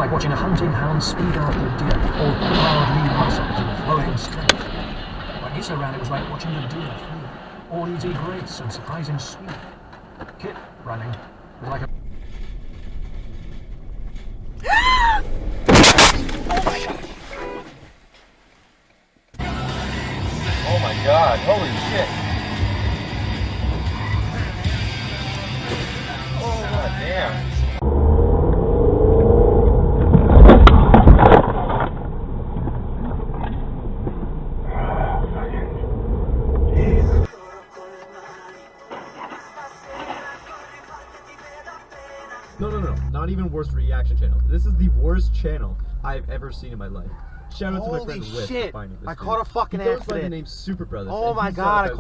like watching a hunting hound speed after a deer, all proud lead muscles and flowing strength. When Issa ran, it was like watching the deer flee, all easy grace and surprising speed. Kit running was like a... Oh my god, holy shit. Oh god damn. No, not even worst reaction channel. This is the worst channel I've ever seen in my life. Shout out to my friend Whip for finding this. I caught a fucking accident. accident. He goes by the name Super Brothers. Oh my god, I caught